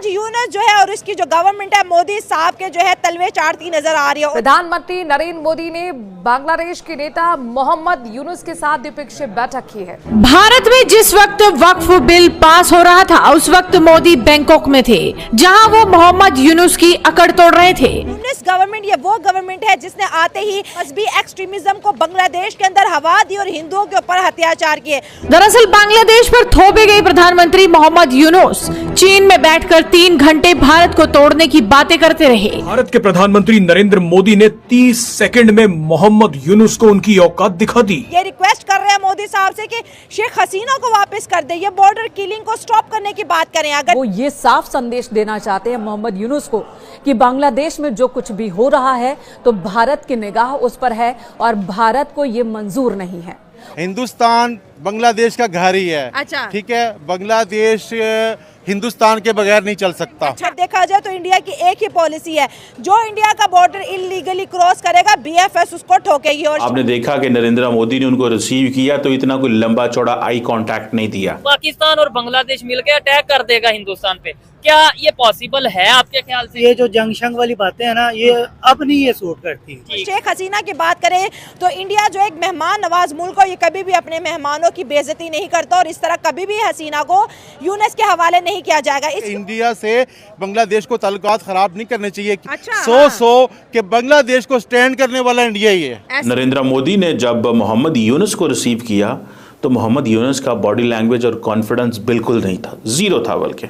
मोहम्मद यूनुस जो है और इसकी जो गवर्नमेंट है मोदी साहब के जो है तलवे चाटती नजर आ रही है। प्रधानमंत्री नरेंद्र मोदी ने बांग्लादेश के नेता मोहम्मद यूनुस के साथ द्विपक्षीय बैठक की है। भारत में जिस वक्त वक्फ बिल पास हो रहा था उस वक्त मोदी बैंकॉक में थे, जहां वो मोहम्मद यूनुस की अकड़ तोड़ रहे थे। यूनुस गवर्नमेंट ये वो गवर्नमेंट है जिसने आते ही मजहबी एक्सट्रीमिज्म को बांग्लादेश के अंदर हवा दी और हिंदुओं के ऊपर अत्याचार किए। दरअसल बांग्लादेश पर थोपे गए प्रधानमंत्री मोहम्मद यूनुस चीन में बैठकर 3 घंटे भारत को तोड़ने की बातें करते रहे। भारत के प्रधानमंत्री नरेंद्र मोदी ने 30 सेकंड में मोहम्मद यूनुस को उनकी औकात दिखा दी। ये रिक्वेस्ट कर रहे हैं मोदी साहब से कि शेख हसीना को वापस कर दे, ये बॉर्डर किलिंग को स्टॉप करने की बात करें। अगर वो ये साफ संदेश देना चाहते हैं मोहम्मद यूनुस को कि बांग्लादेश में जो कुछ भी हो रहा है तो भारत की निगाह उस पर है और भारत को ये मंजूर नहीं है। हिंदुस्तान बांग्लादेश का घर ही है। अच्छा। ठीक है, बांग्लादेश हिंदुस्तान के बगैर नहीं चल सकता। अच्छा, देखा जाए तो इंडिया की एक ही पॉलिसी है, जो इंडिया का बॉर्डर इलीगली क्रॉस करेगा बीएफएस उसको ठोकेगी। और आपने देखा कि नरेंद्र मोदी ने उनको रिसीव किया तो इतना कोई लंबा चौड़ा आई कांटेक्ट नहीं दिया। पाकिस्तान और बांग्लादेश मिलकर अटैक कर देगा हिंदुस्तान पे, क्या ये पॉसिबल है आपके ख्याल से? ये जो जंग वाली बातें है ना, ये अब नहीं ये सूट करती। शेख हसीना की बात करें तो इंडिया जो एक मेहमान नवाज मुल्क हो, ये कभी भी अपने मेहमानों की बेइज्जती नहीं करता और इस तरह कभी भी हसीना को यूनुस के हवाले नहीं किया जाएगा। इंडिया से बांग्लादेश को ताल्लुकात खराब नहीं करने चाहिए। अच्छा, सो कि बांग्लादेश को स्टैंड करने वाला इंडिया ही है। नरेंद्र मोदी ने जब मोहम्मद यूनुस को रिसीव किया तो मोहम्मद यूनुस का बॉडी लैंग्वेज और कॉन्फिडेंस बिल्कुल नहीं था, जीरो था। बल्कि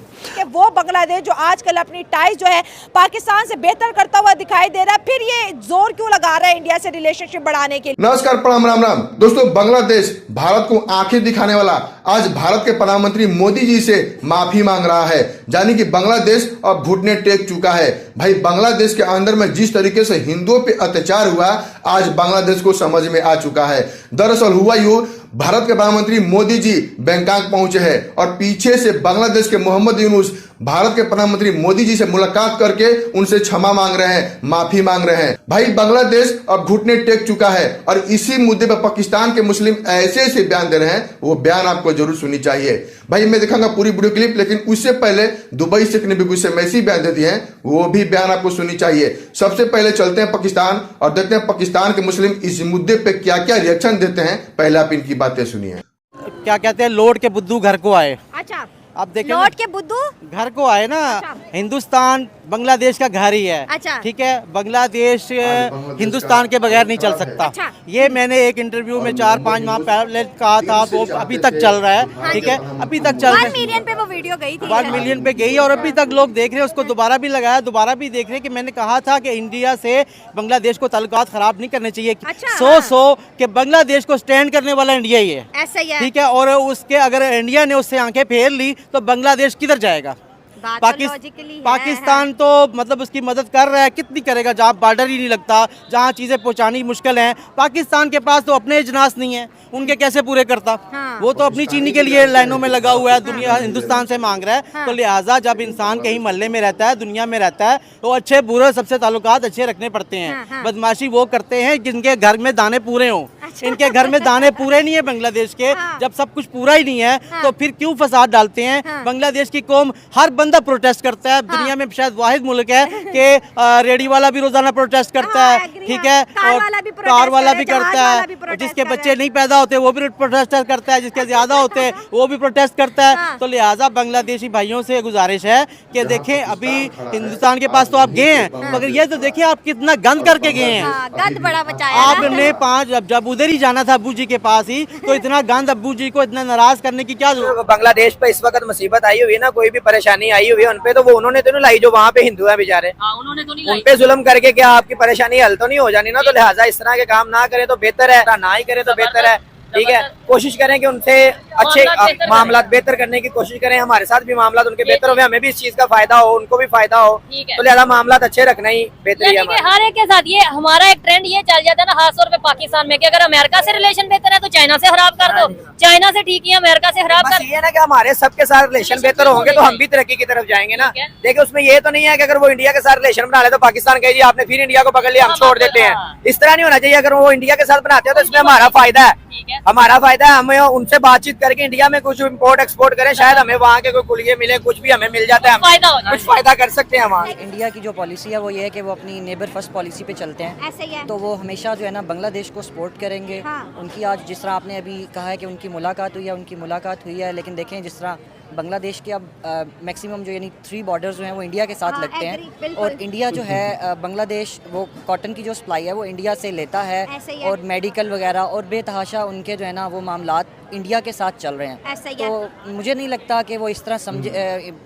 वो बांग्लादेश जो आजकल अपनी टाई जो है पाकिस्तान से बेहतर करता हुआ दिखाई दे रहा है, फिर ये जोर क्यों लगा रहा है इंडिया से रिलेशनशिप बढ़ाने के लिए? नमस्कार, प्रणाम, राम राम दोस्तों। बांग्लादेश भारत को आंखें दिखाने वाला आज भारत के प्रधानमंत्री मोदी जी से माफी मांग रहा है, यानी कि बांग्लादेश अब घुटने टेक चुका है। भाई, बांग्लादेश के अंदर में जिस तरीके से हिंदुओं पे अत्याचार हुआ आज बांग्लादेश को समझ में आ चुका है। दरअसल हुआ यूं, भारत के प्रधानमंत्री मोदी जी बैंकॉक पहुंचे हैं और पीछे से बांग्लादेश के मोहम्मद यूनुस भारत के प्रधानमंत्री मोदी जी से मुलाकात करके उनसे क्षमा मांग रहे हैं, माफी मांग रहे हैं। भाई, बांग्लादेश अब घुटने टेक चुका है और इसी मुद्दे पर पाकिस्तान के मुस्लिम ऐसे ऐसे बयान दे रहे हैं, वो बयान आपको जरूर सुननी चाहिए। भाई, मैं दिखाऊंगा पूरी वीडियो क्लिप, लेकिन उससे पहले दुबई से ने भी कुछ ऐसी बयान दे दिए हैं, वो भी बयान आपको सुननी चाहिए। सबसे पहले चलते हैं पाकिस्तान और देखते हैं पाकिस्तान के मुस्लिम इस मुद्दे पे क्या क्या रिएक्शन देते हैं। पहले आप इनकी बातें सुनिए। क्या कहते हैं, लौट के बुद्धू घर को आए। अच्छा, आप देखें, लौट के बुद्धू घर को आए ना। अच्छा। हिंदुस्तान बांग्लादेश का घर ही है। अच्छा। ठीक है, बांग्लादेश हिंदुस्तान के बगैर नहीं चल सकता। अच्छा। ये मैंने एक इंटरव्यू में 4-5 माह पहले कहा था, वो अभी तक चल रहा है। हाँ, ठीक है, अभी तक चल रहा है। 1 मिलियन पे वो वीडियो गई थी। 1 मिलियन पे गई और अभी तक लोग देख रहे हैं। उसको दोबारा भी लगाया, दोबारा भी देख रहे हैं कि मैंने कहा था कि इंडिया से बांग्लादेश को ताल्लुकात खराब नहीं करने चाहिए। अच्छा, सो कि बांग्लादेश को स्टैंड करने वाला इंडिया ही है। ऐसा ही है। ठीक है, और उसके अगर इंडिया ने उससे आंखें फेर ली तो बांग्लादेश किधर जाएगा? पाकिस्तान तो मतलब उसकी मदद कर रहा है, कितनी करेगा जहाँ बॉर्डर ही नहीं लगता, जहाँ चीजें पहुँचानी मुश्किल हैं। पाकिस्तान के पास तो अपने इजनास नहीं है, उनके कैसे पूरे करता? हाँ। वो तो अपनी चीनी के लिए लाइनों में लगा हुआ है, दुनिया हिंदुस्तान से मांग रहा है। हाँ। तो लिहाजा जब इंसान कहीं मोहल्ले में रहता है, दुनिया में रहता है, तो अच्छे बुरे सबसे ताल्लुकात अच्छे रखने पड़ते हैं। हाँ, हाँ। बदमाशी वो करते हैं जिनके घर में दाने पूरे हों। अच्छा। इनके घर में दाने पूरे नहीं है बांग्लादेश के। हाँ। जब सब कुछ पूरा ही नहीं है तो फिर क्यों फसाद डालते हैं? बांग्लादेश की कौम हर बंदा प्रोटेस्ट करता है। दुनिया में शायद वाहिद मुल्क है कि रेडी वाला भी रोजाना प्रोटेस्ट करता है। ठीक है, और कार वाला भी करता है, जिसके बच्चे नहीं पैदा होते वो भी प्रोटेस्ट करता है, जिसके ज्यादा होते हैं वो भी प्रोटेस्ट करता है। तो लिहाजा बांग्लादेशी भाइयों से गुजारिश है कि देखें, अभी हिंदुस्तान के पास तो आप गए हैं, मगर ये तो देखिए आप कितना गंद करके गए हैं। गंद बड़ा बचाया आपने 5 जब उधर ही जाना था अब्बू जी के पास ही, तो इतना गंद अब्बू जी को इतना नाराज करने की क्या जरूरत? बांग्लादेश पे इस वक्त मुसीबत आई हुई है ना, कोई भी परेशानी आई हुई है उनपे, तो वो उन्होंने तो नहीं लाई जो वहाँ पे हिंदू है बेचारे। उन्होंने तो नहीं लाई। उनपे जुल्म करके क्या आपकी परेशानी हल तो नहीं हो जानी ना? तो लिहाजा इस तरह के काम ना करें तो बेहतर है, ना ही करें तो बेहतर है। ठीक है, कोशिश करें कि उनसे अच्छे मामला बेहतर करने की कोशिश करें। हमारे साथ भी मामला उनके बेहतर हो, हमें भी इस चीज का फायदा हो, उनको भी फायदा हो। तो लिहाजा मामला अच्छे रखना ही बेहतर है। हर एक के साथ ये हमारा एक ट्रेंड ये चल जाता है ना, खासतौर पे पाकिस्तान में, कि अगर अमेरिका से रिलेशन बेहतर है तो चाइना से खराब कर दो, चाइना से ठीक है अमेरिका से खराब कर। ये ना कि हमारे सबके साथ रिलेशन बेहतर होंगे तो हम भी तरक्की की तरफ जाएंगे ना। देखिए, उसमें ये तो नहीं है कि अगर वो इंडिया के साथ रिलेशन बना ले तो पाकिस्तान कहे जी आपने फिर इंडिया को पकड़ लिया, हम छोड़ देते हैं। इस तरह नहीं होना चाहिए। अगर वो इंडिया के साथ बनाते हैं तो इसमें हमारा फायदा है। हमारा फायदा है, हमें उनसे बातचीत करके इंडिया में कुछ इम्पोर्ट एक्सपोर्ट करें, शायद हमें वहाँ के कोई कुलिये मिले, कुछ भी हमें मिल जाता है, फायदा हो कुछ फायदा कर सकते हैं वहाँ। इंडिया की जो पॉलिसी है वो ये है कि वो अपनी नेबर फर्स्ट पॉलिसी पे चलते हैं, ऐसे ही है। तो वो हमेशा जो है ना बांग्लादेश को सपोर्ट करेंगे। उनकी आज जिस तरह आपने अभी कहा है कि उनकी मुलाकात हुई है, लेकिन देखें जिस तरह बांग्लादेश के अब मैक्सिमम जो यानी 3 बॉर्डर्स जो हैं वो इंडिया के साथ लगते हैं, और इंडिया जो है बांग्लादेश वो कॉटन की जो सप्लाई है वो इंडिया से लेता है, और मेडिकल वगैरह और बेतहाशा उनके जो है ना वो मामलात इंडिया के साथ चल रहे हैं। तो मुझे नहीं लगता कि वो इस तरह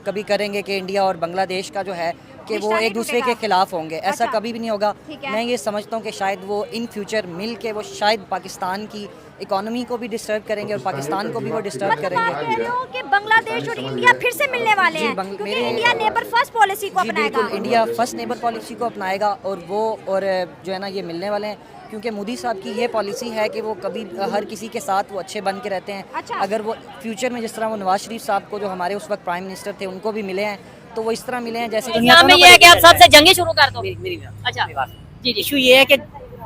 कभी करेंगे कि इंडिया और बांग्लादेश का जो है कि वो एक दूसरे के खिलाफ होंगे, ऐसा कभी भी नहीं होगा। मैं ये समझता हूँ कि शायद वो इन फ्यूचर मिल के वो शायद पाकिस्तान की इकोनॉमी को भी डिस्टर्ब करेंगे और पाकिस्तान को भी वो डिस्टर्ब करेंगे। कि बांग्लादेश और इंडिया फिर से मिलने वाले हैं, क्योंकि इंडिया नेबर फर्स्ट पॉलिसी को अपनाएगा। बिल्कुल, इंडिया फर्स्ट नेबर पॉलिसी को अपनाएगा और वो और जो है ना ये मिलने वाले हैं, क्योंकि मोदी साहब की ये पॉलिसी है कि वो कभी हर किसी के साथ वो अच्छे बन के रहते हैं। अगर वो फ्यूचर में जिस तरह वो नवाज शरीफ साहब को जो हमारे उस वक्त प्राइम मिनिस्टर थे उनको भी मिले हैं, तो वो इस तरह मिले हैं जैसे दुनिया में ये है कि आप सबसे जंगी शुरू कर दो। अच्छा जी जी, इशू ये है कि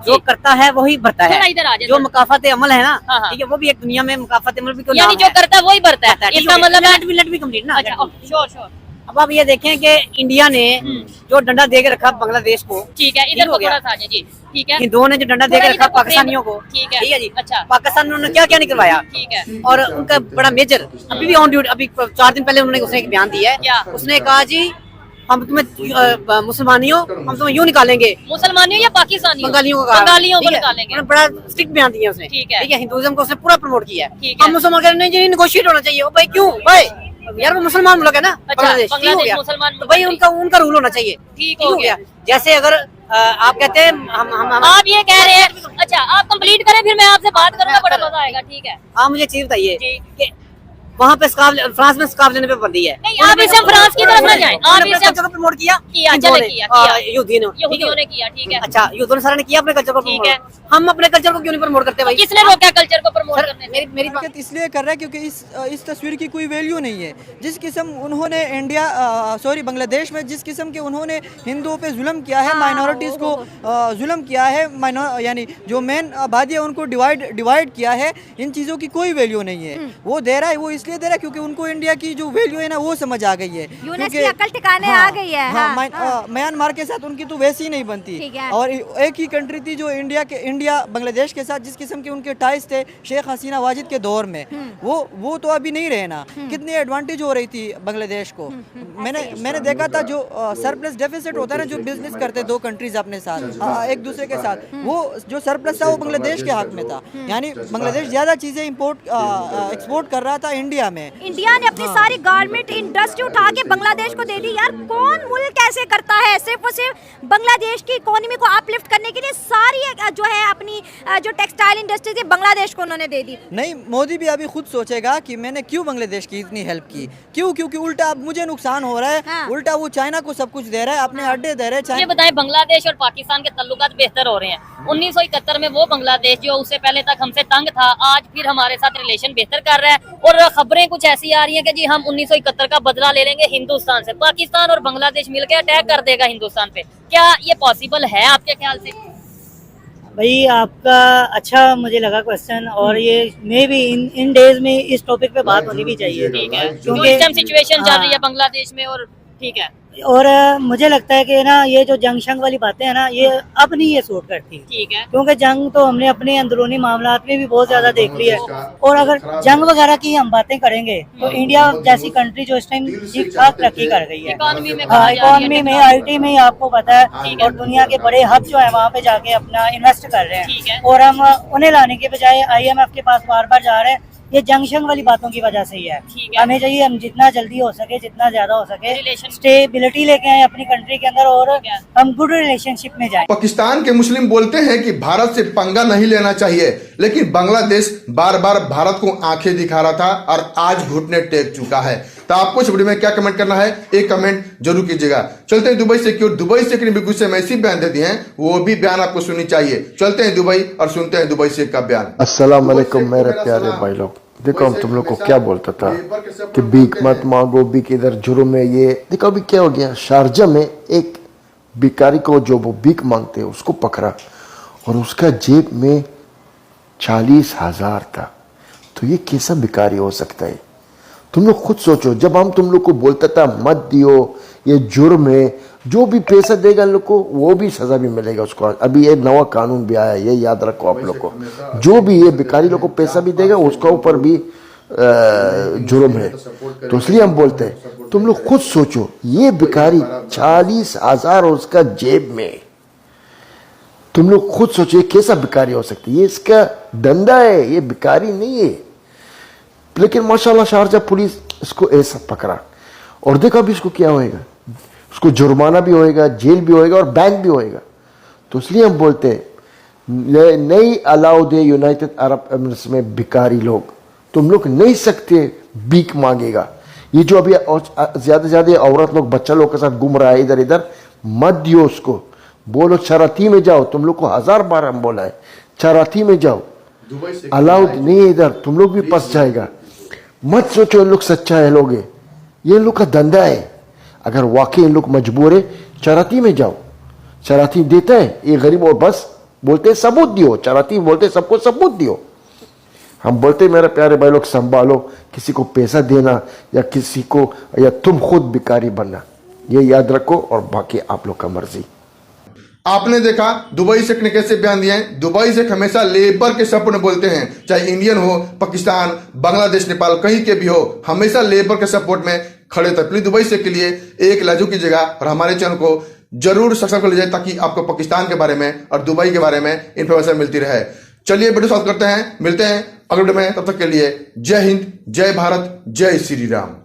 जो करता है वही भरता है, इधर आ जाए, जो मुकाफात अमल है ना, ठीक है, वो भी एक दुनिया में मुकाफात अमल भी यानी जो करता है वही भरता है, इसका मतलब मिनट भी कंप्लीट ना। अच्छा श्योर श्योर। अब आप ये देखें कि इंडिया ने जो डंडा दे के रखा बांग्लादेश को, ठीक है, इधर को थोड़ा सा जी, ठीक है, हिंदुओं ने जो डंडा दे के रखा पाकिस्तानियों को, ठीक है जी। अच्छा, पाकिस्तान ने उन्होंने क्या क्या निकलवाया, ठीक है, और उनका बड़ा मेजर अभी भी ऑन ड्यूटी, अभी 4 दिन पहले उन्होंने उसने एक बयान दिया है, उसने कहा जी हम तुम्हें मुसलमानियों हम तुम्हें यूँ निकालेंगे, मुसलमानियों या पाकिस्तानियों, बंगालियों को निकालेंगे। बड़ा स्ट्रिक्ट बयान दिया उसने, ठीक है, हिंदुइज्म को उसने पूरा प्रमोट किया है। हम मुसलमान कह रहे हैं निगोशिएट होना चाहिए। भाई क्यों भाई, यार वो मुसलमान मुल्क है ना बांग्लादेश, मुसलमान, तो भाई उनका रूल होना चाहिए, ठीक हो गया। जैसे अगर आप कहते हैं हम आप ये कह रहे हैं, अच्छा आप कंप्लीट करें फिर मैं आपसे बात करूंगा, बड़ा मजा आएगा। ठीक है, आप मुझे चीज बताइए, वहाँ पे फ्रांस में स्कार्फ लेने पे बंदी है। नहीं, आप इसे फ्रांस की तरफ ना जाएं, आप इसे प्रमोट किया यूथियों ने किया, ठीक है। अच्छा, यूथियों ने सारा ने किया अपने कल्चर को, ठीक है, हम अपने कल्चर को क्यों नहीं प्रमोट करते भाई? किसने रोका कल्चर को प्रमोट करने? मेरी बात इसलिए कर रहा है क्योंकि इस तस्वीर की कोई वैल्यू नहीं है। जिस किस्म उन्होंने बांग्लादेश में जिस किस्म के उन्होंने हिंदुओं पे जुल्म किया है, माइनॉरिटीज़ को जुल्म किया है, यानी जो मेन आबादी है उनको डिवाइड किया है, इन चीज़ों की कोई वैल्यू नहीं है। वो दे रहा है, वो इसलिए दे रहा है क्योंकि उनको इंडिया की जो वैल्यू है ना वो समझ आ गई है, यूनेस की अकल ठिकाने आ गई है। म्यांमार के साथ उनकी तो वैसी नहीं बनती, और एक ही कंट्री थी जो इंडिया बांग्लादेश के साथ जिस किस्म के उनके टाइज थे शेख हसीना वाजिद के दौर में, वो तो अभी नहीं रहे ना। कितनी एडवांटेज हो रही थी बांग्लादेश को। मैंने देखा था जो सरप्लस डेफिसिट होता है ना, जो बिजनेस करते 2 कंट्रीज अपने साथ एक दूसरे के साथ, वो जो सरप्लस था वो बांग्लादेश के हक में था। यानी बांग्लादेश ज्यादा चीजें एक्सपोर्ट कर रहा था इंडिया में। इंडिया ने अपनी सारी गारमेंट इंडस्ट्री उठा के बांग्लादेश को दे दी। यार कौन मुल्क ऐसे करता है? सिर्फ और सिर्फ बांग्लादेश की इकोनॉमी को अपलिफ्ट करने के लिए सारी जो है अपनी जो टेक्सटाइल इंडस्ट्री थी बांग्लादेश को उन्होंने दे दी। नहीं, मोदी भी अभी खुद सोचेगा कि मैंने क्यों बांग्लादेश की इतनी हेल्प की, क्योंकि उल्टा अब मुझे नुकसान हो रहा है। उल्टा वो चाइना को सब कुछ दे रहा है, अपने अड्डे दे रहे हैं। ये बताएं, बांग्लादेश और पाकिस्तान के तल्लुकात बेहतर हो रहे हैं। 1971 में वो बांग्लादेश जो उससे पहले तक हमसे तंग था, आज फिर हमारे साथ रिलेशन बेहतर कर रहा है, और खबरें कुछ ऐसी आ रही है कि जी हम 1971 का बदला ले लेंगे हिंदुस्तान से। पाकिस्तान और बांग्लादेश मिलकर अटैक कर देगा हिंदुस्तान पे। क्या ये पॉसिबल है आपके ख्याल से? भाई आपका अच्छा मुझे लगा क्वेश्चन, और ये मे भी इन डेज में इस टॉपिक पे बात होनी भी चाहिए, ठीक है, क्योंकि इस टाइम सिचुएशन चल रही है बांग्लादेश में, और ठीक है। और मुझे लगता है कि ना ये जो जंग शंग वाली बातें हैं ना, ये अब नहीं ये सूट करती, ठीक है, क्योंकि जंग तो हमने अपने अंदरूनी मामलात में भी बहुत ज्यादा देख ली है। और अगर जंग वगैरह की हम बातें करेंगे तो इंडिया जैसी कंट्री जो इस टाइम ठीक ठाक तरक्की कर गई है, इकोनॉमी में IT में आपको पता है, और दुनिया के बड़े हब जो है वहाँ पे जाके अपना इन्वेस्ट कर रहे हैं, और हम उन्हें लाने के बजाय IMF के पास बार बार जा रहे हैं। ये जंक्शन वाली बातों की वजह से ही है। हमें चाहिए हम जितना जल्दी हो सके, जितना ज्यादा हो सके स्टेबिलिटी लेके आए अपनी कंट्री के अंदर, और हम गुड रिलेशनशिप में जाएं। पाकिस्तान के मुस्लिम बोलते हैं कि भारत से पंगा नहीं लेना चाहिए, लेकिन बांग्लादेश बार बार भारत को आंखें दिखा रहा था और आज घुटने टेक चुका है। तो आपको इस वीडियो में क्या कमेंट करना है, एक कमेंट जरूर कीजिएगा। चलते हैं दुबई से, क्यों दुबई से बिल्कुल से ऐसी बयान दे दिए हैं, वो भी बयान आपको सुननी चाहिए। चलते हैं दुबई और सुनते हैं दुबई से का बयान। अस्सलाम वालेकुम मेरे प्यारे भाई लोग। देखो हम तुम लोग को क्या बोलता था कि भीख मत मांगो, भीख इधर जुर्म में। ये देखो अभी क्या हो गया, शारजा में एक भिखारी को जो वो भीख मांगते हैं उसको पकड़ा, और उसका जेब में 40,000 था। तो ये कैसा भिखारी हो सकता है? तुम लोग खुद सोचो, जब हम तुम लोग को बोलता था मत दियो, ये जुर्म है, जो भी पैसा देगा लोग को वो भी सजा भी मिलेगा उसको। अभी ये नया कानून भी आया, ये याद रखो आप लोग को। जो भी ये भिखारी लोग को पैसा भी देगा उसका ऊपर भी जुर्म है। तो इसलिए हम बोलते हैं तुम लोग खुद सोचो, ये भिखारी 40,000 उसका जेब में, तुम लोग खुद सोचो ये कैसा भिखारी हो सकती है? ये इसका धंधा है, ये भिखारी नहीं है। लेकिन माशाल्लाह शारजा पुलिस इसको ऐसा पकड़ा और देखा भी इसको क्या होएगा, उसको जुर्माना भी होएगा, जेल भी होएगा और बैंक भी होएगा। तो इसलिए हम बोलते हैं नहीं अलाउ दे यूनाइटेड अरब एमिरेट्स में भिखारी लोग, तुम लोग नहीं सकते भीख मांगेगा। ये जो अभी ज्यादा से ज्यादा औरत लोग बच्चा लोग के साथ घूम रहा है इधर इधर, मत दियो उसको, बोलो चराती में जाओ। तुम लोग को 1000 बार हम बोला है चराती में जाओ, अलाउड नहीं है इधर, तुम लोग भी फंस जाएगा। मत सोचो इन लोग सच्चा है लोग, ये इन लोग का धंधा है। अगर वाकई इन लोग मजबूर है चराती में जाओ, चराती देते हैं ये गरीब, और बस बोलते हैं सबूत दियो, चराती बोलते सबको सबूत दियो। हम बोलते मेरे प्यारे भाई लोग संभालो, किसी को पैसा देना या किसी को, या तुम खुद भिखारी बनना, ये याद रखो, और बाकी आप लोग का मर्जी। आपने देखा दुबई से कैसे बयान दिए हैं। दुबई से हमेशा लेबर के सपोर्ट में बोलते हैं, चाहे इंडियन हो, पाकिस्तान, बांग्लादेश, नेपाल, कहीं के भी हो, हमेशा लेबर के सपोर्ट में खड़े थे। प्लीज दुबई से के लिए एक लाइक कीजिएगा और हमारे चैनल को जरूर सब्सक्राइब कर लीजिए ताकि आपको पाकिस्तान के बारे में और दुबई के बारे में इंफॉर्मेशन मिलती रहे। चलिए वीडियो सॉल्व करते हैं, मिलते हैं अगले वीडियो में, तब तक के लिए जय हिंद, जय भारत, जय श्री राम।